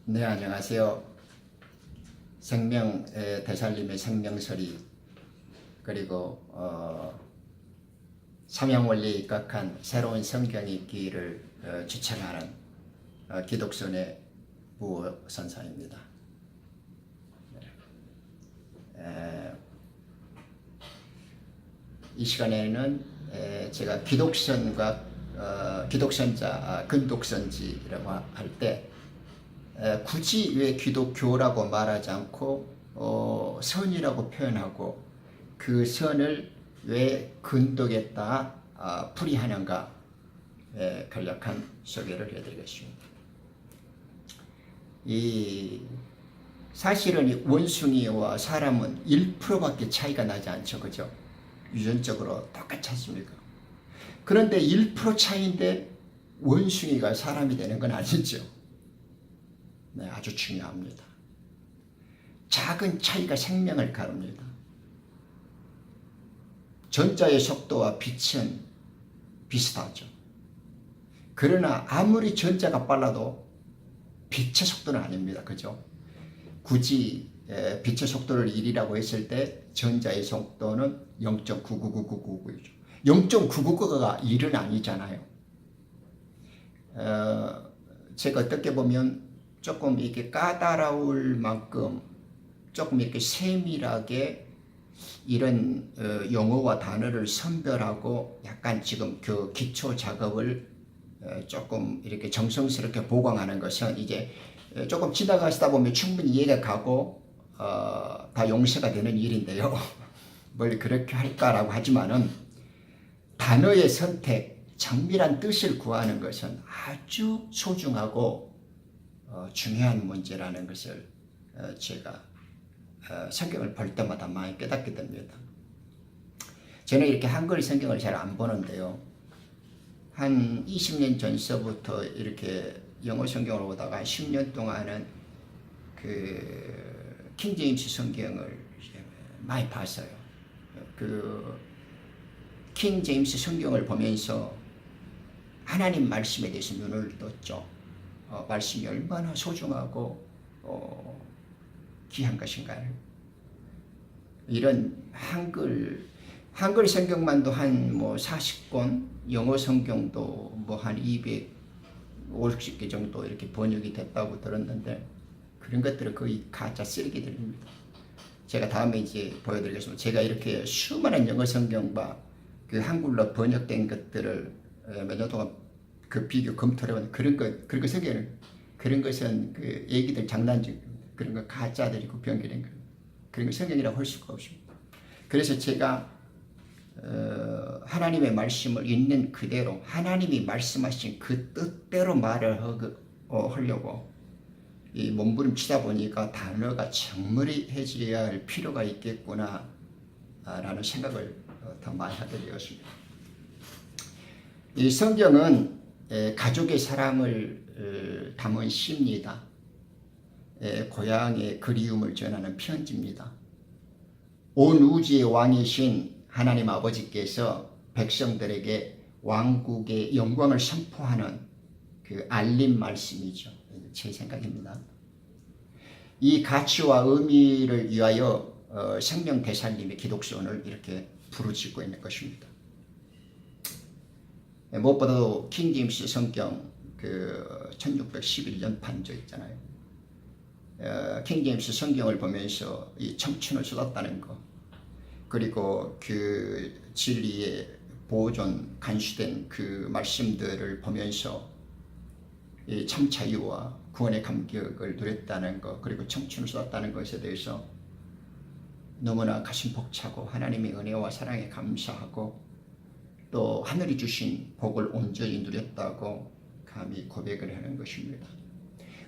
네, 안녕하세요. 대살림의 생명설이 그리고 삼양원리에 입각한 새로운 성경 읽기를 주창하는 기독선의 부선사입니다. 이 시간에는 제가 기독선자, 근독선지라고 할 때 굳이 왜 기독교라고 말하지 않고 선이라고 표현하고 그 선을 왜 근독에다 풀이하는가 간략한 소개를 해드리겠습니다. 사실은 이 원숭이와 사람은 1%밖에 차이가 나지 않죠, 그죠? 유전적으로 똑같지 않습니까? 그런데 1% 차이인데 원숭이가 사람이 되는 건 아니죠. 네, 아주 중요합니다. 작은 차이가 생명을 가릅니다. 전자의 속도와 빛은 비슷하죠. 그러나 아무리 전자가 빨라도 빛의 속도는 아닙니다. 그죠? 굳이 빛의 속도를 1이라고 했을 때 전자의 속도는 0.9999999이죠. 0.999가 1은 아니잖아요. 제가 어떻게 보면 조금 이렇게 까다로울 만큼 조금 이렇게 세밀하게 이런 용어와 단어를 선별하고 약간 지금 그 기초 작업을 조금 이렇게 정성스럽게 보강하는 것은 이제 조금 지나가시다 보면 충분히 이해가 가고 다 용서가 되는 일인데요. 뭘 그렇게 할까라고 하지만은 단어의 선택, 정밀한 뜻을 구하는 것은 아주 소중하고 중요한 문제라는 것을 제가 성경을 볼 때마다 많이 깨닫게 됩니다. 저는 이렇게 한글 성경을 잘 안 보는데요. 한 20년 전서부터 이렇게 영어 성경을 보다가 10년 동안은 그 킹제임스 성경을 많이 봤어요. 그 킹제임스 성경을 보면서 하나님 말씀에 대해서 눈을 떴죠. 말씀이 얼마나 소중하고 귀한 것인가요? 이런 한글 성경만도 한 뭐 40권, 영어 성경도 뭐 한 250개 정도 이렇게 번역이 됐다고 들었는데 그런 것들은 거의 가짜 쓰레기들입니다. 제가 다음에 이제 보여드리겠습니다. 제가 이렇게 수많은 영어 성경과 그 한글로 번역된 것들을 몇 년 동안 그 비교 검토를 해봤는데 그런 거 성경은 그런 것은 그 얘기들 장난질 그런 거 가짜들이고 변경된 거 그런 거 성경이라고 할 수가 없습니다. 그래서 제가 하나님의 말씀을 있는 그대로 하나님이 말씀하신 그 뜻대로 말을 하려고 이 몸부림치다 보니까 단어가 정밀해져야 할 필요가 있겠구나 라는 생각을 더 많이 하게 되었습니다. 이 성경은 가족의 사랑을 담은 시입니다. 고향의 그리움을 전하는 편지입니다. 온 우주의 왕이신 하나님 아버지께서 백성들에게 왕국의 영광을 선포하는 그 알림 말씀이죠. 제 생각입니다. 이 가치와 의미를 위하여 생명 대살림의 기독선을 이렇게 부르짖고 있는 것입니다. 무엇보다도 킹제임스 성경 그 1611년 판조 있잖아요. 킹제임스 성경을 보면서 이 청춘을 쏟았다는 거, 그리고 그 진리의 보존 간수된 그 말씀들을 보면서 이 참 자유와 구원의 감격을 누렸다는 것, 그리고 청춘을 쏟았다는 것에 대해서 너무나 가슴 벅차고 하나님의 은혜와 사랑에 감사하고 또 하늘이 주신 복을 온전히 누렸다고 감히 고백을 하는 것입니다.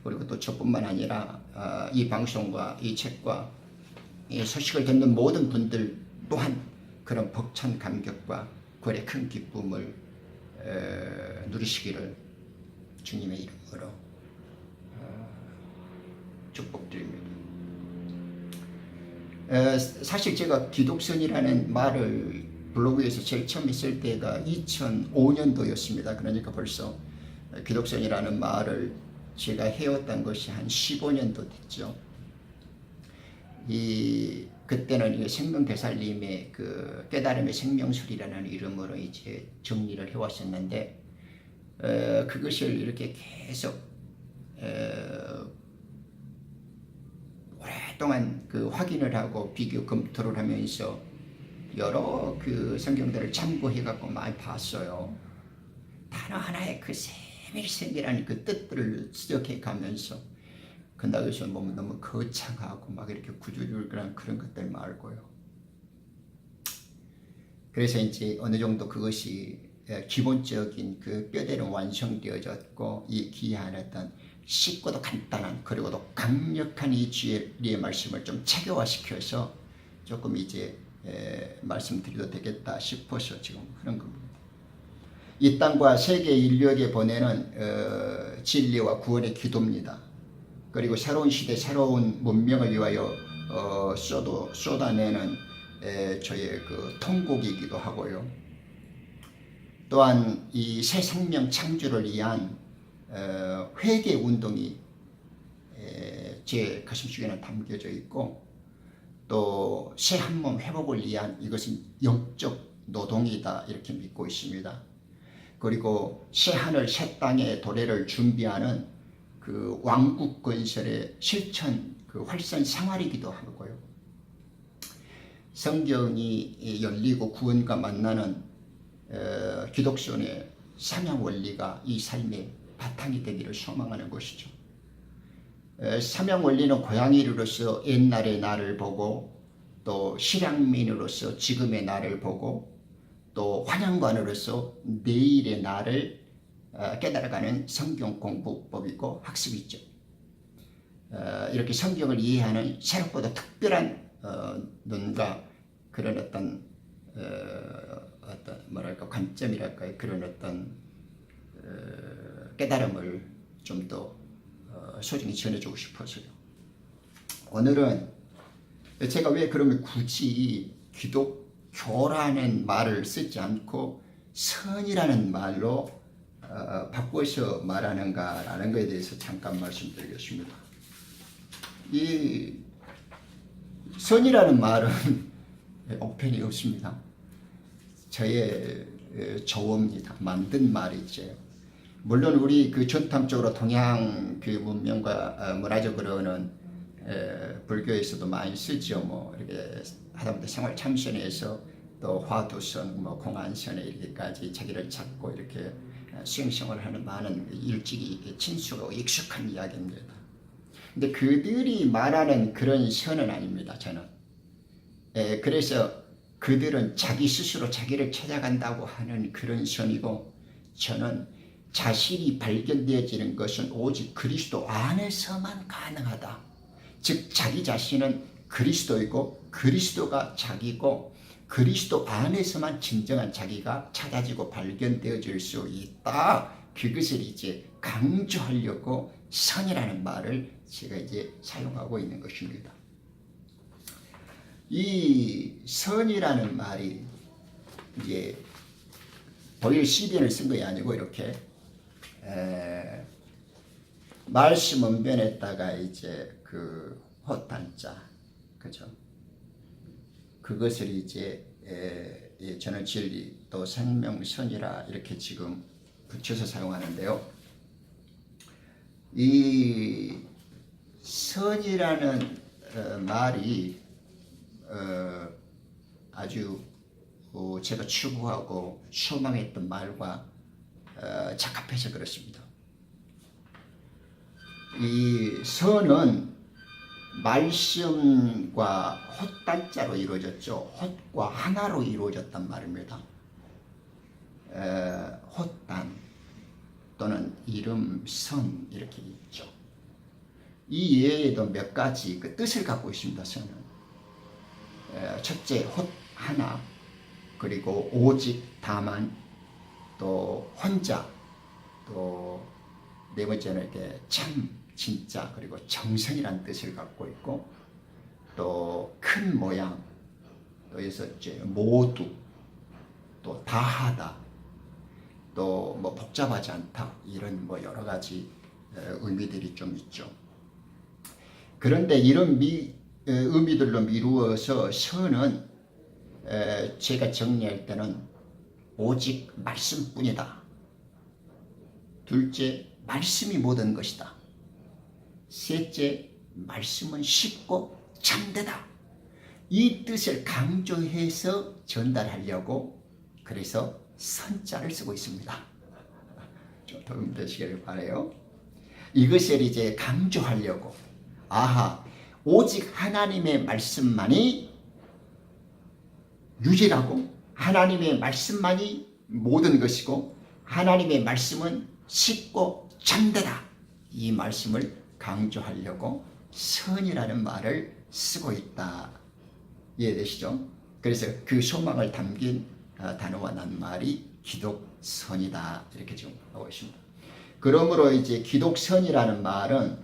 그리고 또 저뿐만 아니라 이 방송과 이 책과 이 소식을 듣는 모든 분들 또한 그런 벅찬 감격과 구원의 큰 기쁨을 누리시기를 주님의 이름으로 축복드립니다. 사실 제가 기독선이라는 말을 블로그에서 제일 처음 했을 때가 2005년도였습니다. 그러니까 벌써 기독선이라는 말을 제가 해왔던 것이 한 15년도 됐죠. 그때는 이 생명대살님의 그 깨달음의 생명술이라는 이름으로 이제 정리를 해왔었는데, 그것을 이렇게 계속 오랫동안 그 확인을 하고 비교 검토를 하면서 여러 그 성경들을 참고해갖고 많이 봤어요. 단어 하나에 그 세밀세밀한 그 뜻들을 지적해 가면서, 근다고 해서 뭐 너무 거창하고 막 이렇게 구조적인 그런 것들 말고요. 그래서 이제 어느 정도 그것이 기본적인 그 뼈대는 완성되어졌고, 이 귀한 어떤 쉽고도 간단한 그리고도 강력한 이 주의 말씀을 좀 체계화시켜서 조금 이제 말씀드려도 되겠다 싶어서 지금 그런 겁니다. 이 땅과 세계 인류에게 보내는 진리와 구원의 기도입니다. 그리고 새로운 시대, 새로운 문명을 위하여 쏟아내는 저의 그 통곡이기도 하고요. 또한 이 새 생명 창조를 위한 회개 운동이 제 가슴속에는 담겨져 있고, 또 새 한 몸 회복을 위한 이것은 영적 노동이다 이렇게 믿고 있습니다. 그리고 새 하늘 새 땅의 도래를 준비하는 그 왕국 건설의 실천 그 활성 생활이기도 하고요. 성경이 열리고 구원과 만나는 기독교의 사명 원리가 이 삶의 바탕이 되기를 소망하는 것이죠. 사명 원리는 고양이로서 옛날의 나를 보고, 또 실향민으로서 지금의 나를 보고, 또 환영관으로서 내일의 나를 깨달아가는 성경 공부법이고 학습이죠. 이렇게 성경을 이해하는 새롭고도 특별한 눈과 그런 어떤 뭐랄까 관점이랄까요, 그런 어떤 깨달음을 좀 더 소중히 전해주고 싶어서요. 오늘은 제가 왜 그러면 굳이 기독교라는 말을 쓰지 않고 선이라는 말로 바꿔서 말하는가라는 것에 대해서 잠깐 말씀드리겠습니다. 이 선이라는 말은 억편이 없습니다. 저의 조어입니다. 만든 말이죠. 물론 우리 그 전통적으로 동양 그 문명과 문화적으로는 불교에서도 많이 쓰죠. 뭐 이렇게 하다못해 생활 참선에서 또 화두선, 뭐 공안선에 이렇게까지 자기를 찾고 이렇게 수행생활을 하는 많은 일찍이 친숙하고 익숙한 이야기입니다. 근데 그들이 말하는 그런 선은 아닙니다. 저는. 그래서 그들은 자기 스스로 자기를 찾아간다고 하는 그런 선이고, 저는 자신이 발견되어지는 것은 오직 그리스도 안에서만 가능하다. 즉 자기 자신은 그리스도이고 그리스도가 자기고, 그리스도 안에서만 진정한 자기가 찾아지고 발견되어질 수 있다. 그것을 이제 강조하려고 선이라는 말을 제가 이제 사용하고 있는 것입니다. 이 선이라는 말이 이제 독일 시비엔을 쓴 것이 아니고 이렇게 말씀 언변에다가 이제 그 호탄자, 그죠? 그것을 이제 저는 진리 또 생명선이라 이렇게 지금 붙여서 사용하는데요. 이 선이라는 말이 아주 제가 추구하고 소망했던 말과 적합해서 그렇습니다. 이 선은 말씀과 헛단자로 이루어졌죠. 헛과 하나로 이루어졌단 말입니다. 헛단 또는 이름, 선 이렇게 있죠. 이 외에도 몇 가지 그 뜻을 갖고 있습니다. 선은 첫째 헛 하나, 그리고 오직 다만, 또 혼자, 또 네 번째는 이렇게 참 진짜, 그리고 정성이라는 뜻을 갖고 있고, 또 큰 모양, 또 여기서 이제 모두, 또 다하다, 또 뭐 복잡하지 않다, 이런 뭐 여러 가지 의미들이 좀 있죠. 그런데 이런 의미들로 미루어서 선은 제가 정리할 때는 오직 말씀뿐이다. 둘째, 말씀이 모든 것이다. 셋째, 말씀은 쉽고 참되다. 이 뜻을 강조해서 전달하려고 그래서 선자를 쓰고 있습니다. 좀 도움 되시기를 바라요. 이것을 이제 강조하려고 오직 하나님의 말씀만이 유일하고 하나님의 말씀만이 모든 것이고 하나님의 말씀은 쉽고 참되다. 이 말씀을 강조하려고 선이라는 말을 쓰고 있다. 이해되시죠? 그래서 그 소망을 담긴 단어와 낱말이 기독선이다. 이렇게 지금 하고 있습니다. 그러므로 이제 기독선이라는 말은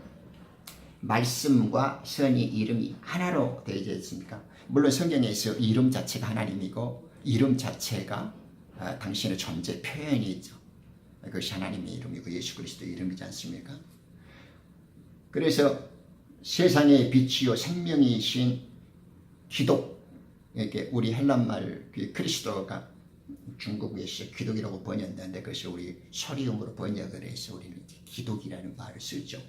말씀과 선이 이름이 하나로 되어 있습니까? 물론 성경에서 이름 자체가 하나님이고 이름 자체가 당신의 존재 표현이죠. 그것이 하나님의 이름이고 예수 그리스도의 이름이지 않습니까? 그래서 세상의 빛이요 생명이신 기독, 이렇게 우리 헬란말 그리스도가 중국에서 기독이라고 번역했는데 그것을 우리 서리음으로 번역을 해서 우리는 기독이라는 말을 쓰죠.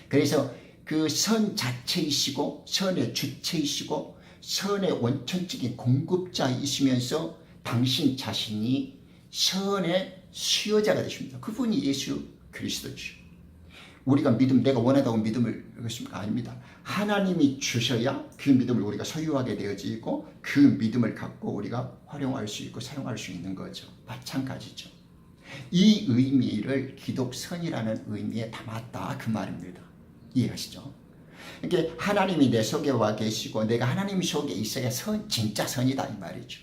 그래서 그 선 자체이시고 선의 주체이시고 선의 원천적인 공급자이시면서 당신 자신이 선의 수요자가 되십니다. 그분이 예수 그리스도죠. 우리가 내가 원하다고 믿음을 그것입니까? 아닙니다. 하나님이 주셔야 그 믿음을 우리가 소유하게 되어지고 그 믿음을 갖고 우리가 활용할 수 있고 사용할 수 있는 거죠. 마찬가지죠. 이 의미를 기독선이라는 의미에 담았다 그 말입니다. 이해하시죠? 이게 하나님이 내 속에 와 계시고 내가 하나님 속에 있어야 진짜 선이다 이 말이죠.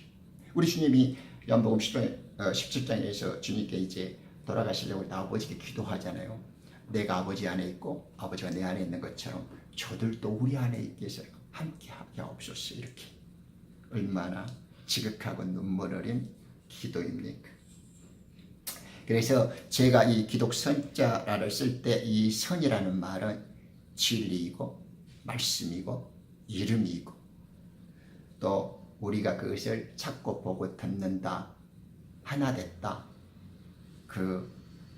우리 주님이 요한복음 17장에서 주님께 이제 돌아가시려고 아버지께 기도하잖아요. 내가 아버지 안에 있고 아버지가 내 안에 있는 것처럼 저들도 우리 안에 있게 해서 함께하게 하옵소서. 이렇게 얼마나 지극하고 눈물 어린 기도입니까? 그래서 제가 이 기독선자를 쓸 때 이 선이라는 말은 진리이고 말씀이고 이름이고 또 우리가 그것을 찾고 보고 듣는다 하나 됐다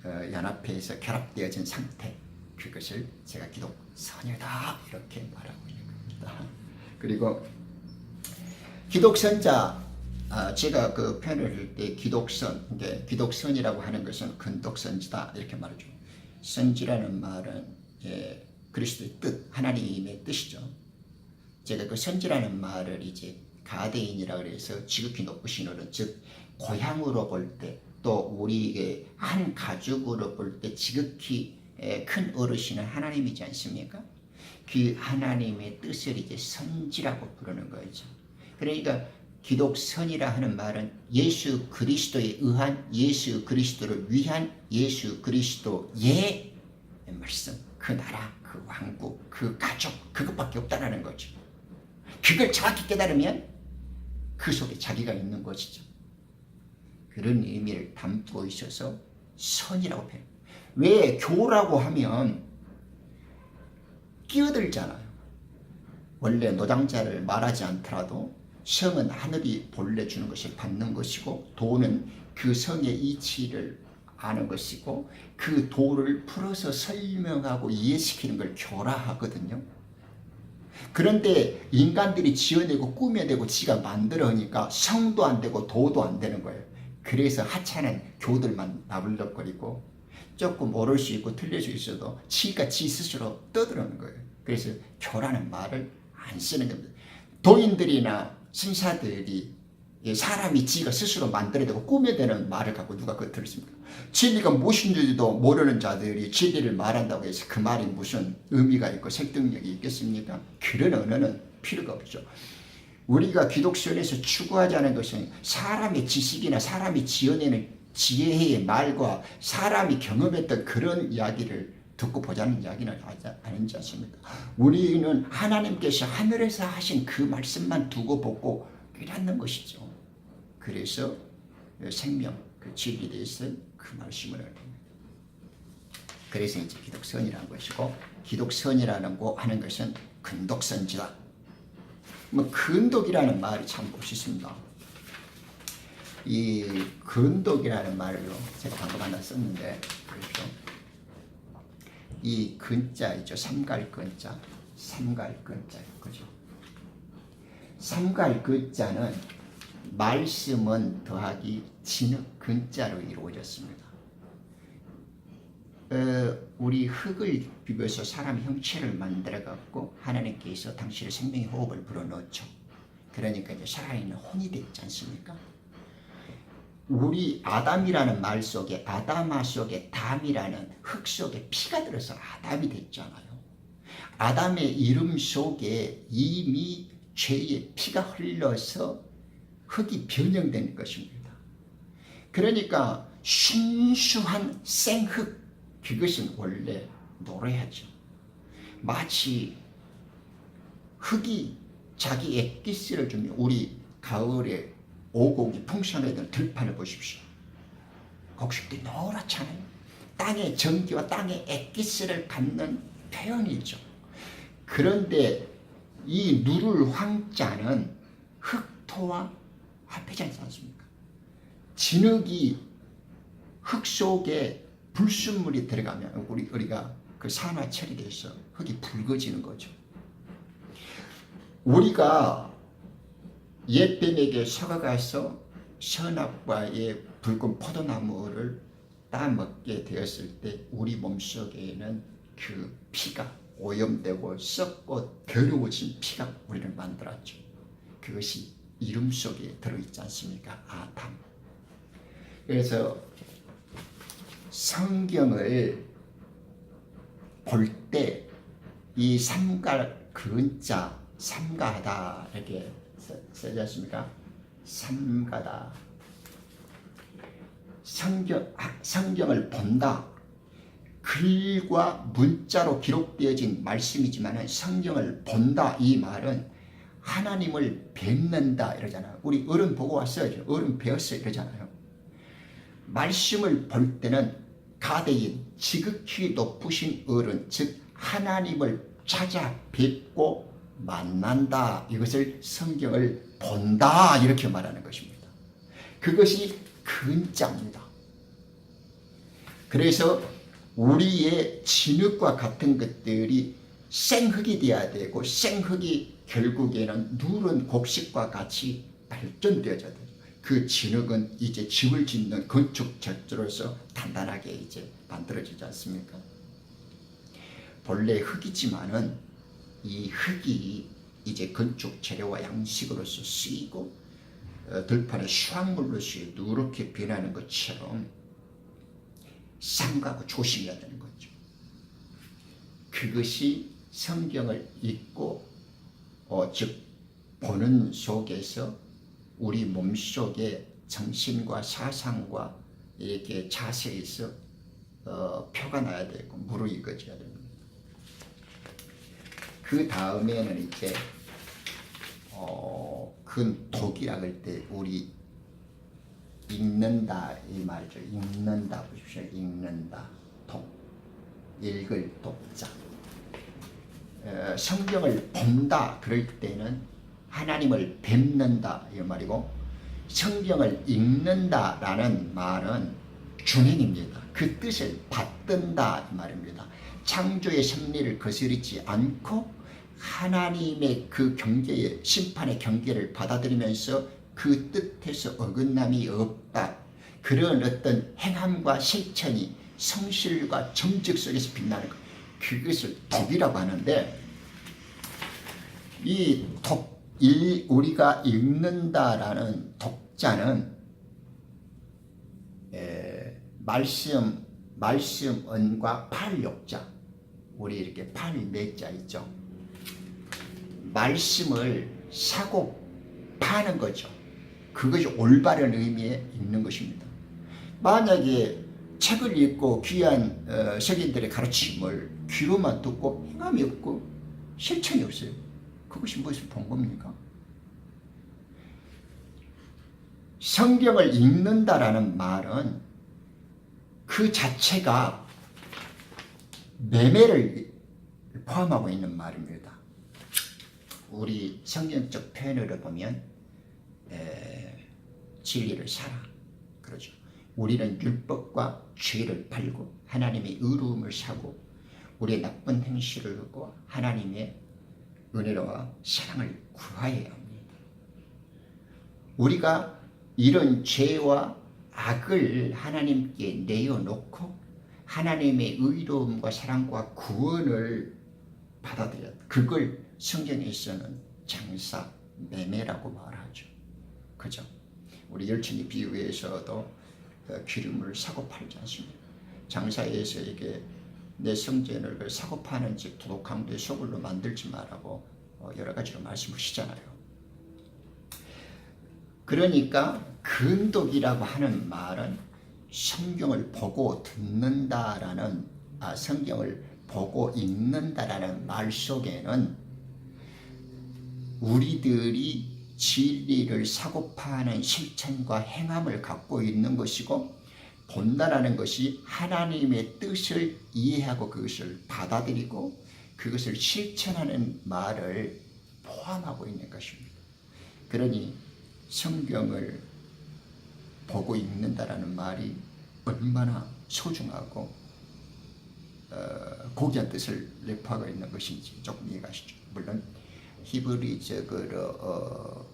연합해서 결합되어진 상태 그것을 제가 기독선이다 이렇게 말하고 있는 겁니다. 그리고 기독선자 제가 그 표현을 할 때 기독선 기독선이라고 하는 것은 근독선지다 이렇게 말하죠. 선지라는 말은 그리스도의 뜻 하나님의 뜻이죠. 제가 그 선지라는 말을 이제 가대인이라 그래서 지극히 높으신 어른 즉 고향으로 볼 때 또 우리의 한 가족으로 볼 때 지극히 큰 어르신은 하나님이지 않습니까? 그 하나님의 뜻을 이제 선지라고 부르는 거죠. 그러니까 기독선이라 하는 말은 예수 그리스도에 의한 예수 그리스도를 위한 예수 그리스도의 말씀 그 나라 그 왕국 그 가족 그것밖에 없다라는 거죠. 그걸 정확히 깨달으면 그 속에 자기가 있는 것이죠. 그런 의미를 담고 있어서 선이라고 표현해요. 왜 교라고 하면 끼어들잖아요. 원래 노장자를 말하지 않더라도 성은 하늘이 본래 주는 것을 받는 것이고 도는 그 성의 이치를 아는 것이고 그 도를 풀어서 설명하고 이해시키는 걸 교라 하거든요. 그런데 인간들이 지어내고 꾸며내고 지가 만들어니까 성도 안 되고 도도 안 되는 거예요. 그래서 하찮은 교들만 나불럭거리고 조금 옳을 수 있고 틀릴 수 있어도 지가 지 스스로 떠드는 거예요. 그래서 교라는 말을 안 쓰는 겁니다. 도인들이나 신사들이 사람이 지가 스스로 만들어내고 꾸며내는 말을 갖고 누가 그걸 들었습니까? 진리가 무엇인지도 모르는 자들이 진리를 말한다고 해서 그 말이 무슨 의미가 있고 설득력이 있겠습니까? 그런 언어는 필요가 없죠. 우리가 기독선에서 추구하자는 것은 사람의 지식이나 사람이 지어내는 지혜의 말과 사람이 경험했던 그런 이야기를 듣고 보자는 이야기는 아니지 않습니까? 우리는 하나님께서 하늘에서 하신 그 말씀만 두고 보고 깨닫는 것이죠. 그래서 생명, 그 진리에 대해서 그 말씀을 그래서 이제 기독선이라는 것이고, 기독선이라는 거 하는 것은 근독선지다. 뭐 근독이라는 말이 참 멋있습니다. 이 근독이라는 말을요, 제가 방금 하나 썼는데, 그렇죠? 이 근자 있죠, 삼갈 근자, 그죠? 삼갈 근자는 말씀은 더하기 진흙 근자로 이루어졌습니다. 우리 흙을 비벼서 사람 형체를 만들어 갖고 하나님께서 당신의 생명의 호흡을 불어넣었죠. 그러니까 이제 살아있는 혼이 됐지 않습니까? 우리 아담이라는 말 속에, 아담아 속에 담이라는 흙 속에 피가 들어서 아담이 됐잖아요. 아담의 이름 속에 이미 죄의 피가 흘러서 흙이 변형된 것입니다. 그러니까 순수한 생흙, 그것은 원래 노래하죠. 마치 흙이 자기 액기스를 주면, 우리 가을에 오곡이 풍성하던 들판을 보십시오. 곡식들이 노랗잖아요. 땅의 전기와 땅의 액기스를 갖는 표현이죠. 그런데 이 누를 황자는 흙토와 합해지 않습니까? 진흙이 흙 속에 불순물이 들어가면 우리가 그 산화 처리돼서 흙이 붉어지는 거죠. 우리가 옛뱀에게 속아가서 선악과의 붉은 포도나무를 따먹게 되었을 때 우리 몸속에는 그 피가 오염되고 썩고 더러워진 피가 우리를 만들었죠. 그것이 이름 속에 들어있지 않습니까? 아담. 그래서 성경을 볼 때 이 삼갈 근자, 삼가다 이렇게 써지 않습니까? 삼가다. 성경을 본다. 글과 문자로 기록되어진 말씀이지만 성경을 본다, 이 말은 하나님을 뵙는다 이러잖아요. 우리 어른 보고 왔어요. 어른 배웠어요 이러잖아요. 말씀을 볼 때는 가대인, 지극히 높으신 어른, 즉 하나님을 찾아뵙고 만난다. 이것을 성경을 본다 이렇게 말하는 것입니다. 그것이 근자입니다. 그래서 우리의 진흙과 같은 것들이 생흙이 되어야 되고, 생흙이 결국에는 누런 곡식과 같이 발전되어져야 돼요. 그 진흙은 이제 집을 짓는 건축 적재로서 단단하게 이제 만들어지지 않습니까? 본래 흙이지만은 이 흙이 이제 건축 재료와 양식으로서 쓰이고 들판의 수확물로서 누렇게 변하는 것처럼 삼가고 조심해야 되는 거죠. 그것이 성경을 읽고 즉 보는 속에서 우리 몸속에 정신과 사상과 이렇게 자세에서 표가 나야 되고 무르익어져야 됩니다. 그 다음에는 이제 근독이라 할 때 우리 읽는다 이 말이죠. 읽는다 보십시오. 읽는다. 독. 읽을 독자. 성경을 본다 그럴 때는 하나님을 뵙는다 이 말이고, 성경을 읽는다라는 말은 준행입니다. 그 뜻을 받든다 이 말입니다. 창조의 섭리를 거스르지 않고 하나님의 그 경계의 심판의 경계를 받아들이면서 그 뜻에서 어긋남이 없다. 그런 어떤 행함과 실천이 성실과 정직 속에서 빛나는 것, 그것을 독이라고 하는데, 이 독, 우리가 읽는다라는 독자는 말씀언과 팔욕자, 우리 이렇게 팔매자 있죠. 말씀을 사고 파는 거죠. 그것이 올바른 의미에 읽는 것입니다. 만약에 책을 읽고 귀한 석인들의 가르침을 귀로만 듣고 행함이 없고 실천이 없어요. 그것이 무엇을 본 겁니까? 성경을 읽는다라는 말은 그 자체가 매매를 포함하고 있는 말입니다. 우리 성경적 표현으로 보면 진리를 살아 그러죠. 우리는 율법과 죄를 팔고 하나님의 의로움을 사고 우리의 나쁜 행실을 하고 하나님의 은혜와 사랑을 구하여야 합니다. 우리가 이런 죄와 악을 하나님께 내어놓고 하나님의 의로움과 사랑과 구원을 받아들여 그걸 성경에서는 장사 매매라고 말하죠. 그죠? 우리 열천이 비유에서도 기름을 사고 팔지 않습니까? 장사에서 이게 내 성전을 사고 파는 집 도둑강도의 소굴로 만들지 말라고 여러 가지로 말씀하시잖아요. 그러니까 근독이라고 하는 말은 성경을 보고 듣는다라는 성경을 보고 읽는다라는 말 속에는 우리들이 진리를 사고 파는 실천과 행함을 갖고 있는 것이고 본다라는 것이 하나님의 뜻을 이해하고 그것을 받아들이고 그것을 실천하는 말을 포함하고 있는 것입니다. 그러니 성경을 보고 읽는다라는 말이 얼마나 소중하고 고귀한 뜻을 내포하고 있는 것인지 조금 이해가시죠. 물론 히브리적으로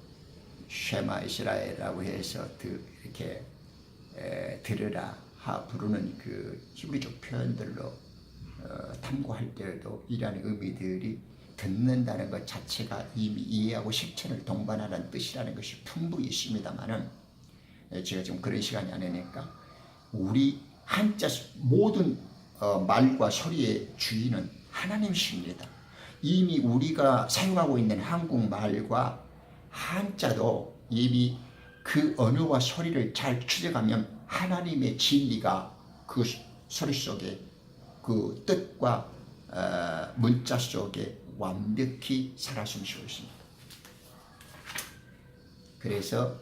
쉐마 이스라엘이라고 해서 이렇게 들으라 하 부르는 그 히브리적 표현들로 탐구할 때에도 이러한 의미들이 듣는다는 것 자체가 이미 이해하고 실천을 동반하는 뜻이라는 것이 풍부히 있습니다만은 제가 지금 그런 시간이 아니니까 우리 한자 모든 말과 소리의 주인은 하나님이십니다. 이미 우리가 사용하고 있는 한국말과 한자도 이미 그 언어와 소리를 잘 추적하면 하나님의 진리가 그 소리 속에 그 뜻과 문자 속에 완벽히 살아 숨쉬고 있습니다. 그래서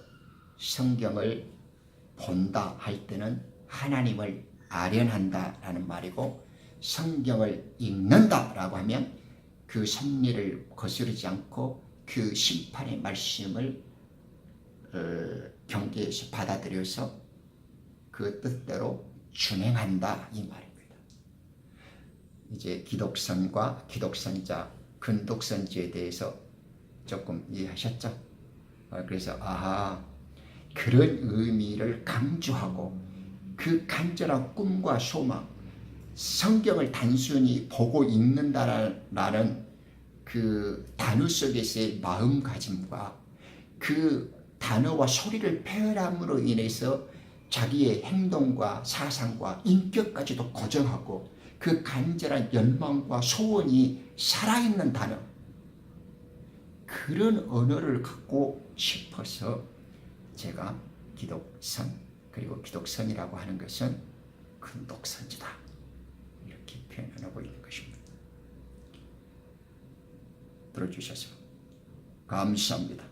성경을 본다 할 때는 하나님을 아련한다라는 말이고 성경을 읽는다라고 하면 그 섭리를 거스르지 않고 그 심판의 말씀을 경계에서 받아들여서 그 뜻대로 준행한다 이 말입니다. 이제 기독선과 기독선자, 근독선지에 대해서 조금 이해하셨죠? 그래서 그런 의미를 강조하고 그 간절한 꿈과 소망, 성경을 단순히 보고 읽는다라는 그 단어 속에서의 마음가짐과 그 단어와 소리를 표현함으로 인해서 자기의 행동과 사상과 인격까지도 고정하고 그 간절한 열망과 소원이 살아있는 단어, 그런 언어를 갖고 싶어서 제가 기독선 그리고 기독선이라고 하는 것은 근독선지다 이렇게 표현하고 있는 것입니다. 들어주셔서 감사합니다.